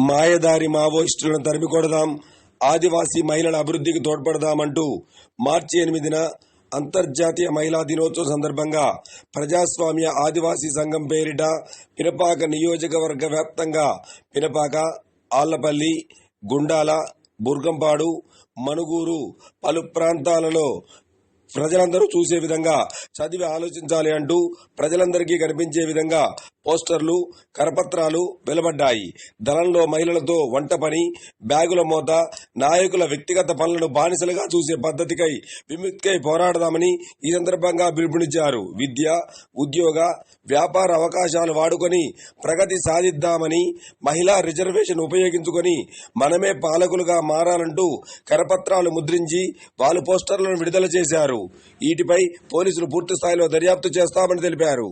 మాయదారి మావోయిస్టులను తరిమికొడదాం, ఆదివాసీ మహిళల అభివృద్ధికి తోడ్పడదామంటూ మార్చి 8న అంతర్జాతీయ మహిళా దినోత్సవం సందర్భంగా ప్రజాస్వామ్య ఆదివాసీ సంఘం పేరిట పినపాక నియోజకవర్గ వ్యాప్తంగా పినపాక, ఆళ్లపల్లి, గుండాల, బుర్గంపాడు, మనుగూరు పలు ప్రాంతాలలో ప్రజలందరూ చూసే విధంగా చదివి ఆలోచించాలి అంటూ ప్రజలందరికీ కనిపించే విధంగా పోస్టర్లు, కరపత్రాలు వెలువడ్డాయి. దళంలో మహిళలతో వంట పని, బ్యాగుల మోత, నాయకుల వ్యక్తిగత పనులను బానిసలుగా చూసే పద్ధతికై విముక్తికై పోరాడదామని ఈ సందర్భంగా పిలుపునిచ్చారు. విద్య, ఉద్యోగ, వ్యాపార అవకాశాలు వాడుకొని ప్రగతి సాధిద్దామని, మహిళా రిజర్వేషన్ ఉపయోగించుకొని మనమే పాలకులుగా మారాలంటూ కరపత్రాలు ముద్రించి వాలు పోస్టర్లను విడుదల చేశారు. వీటిపై పోలీసులు పూర్తి స్థాయిలో దర్యాప్తు చేస్తామని తెలిపారు.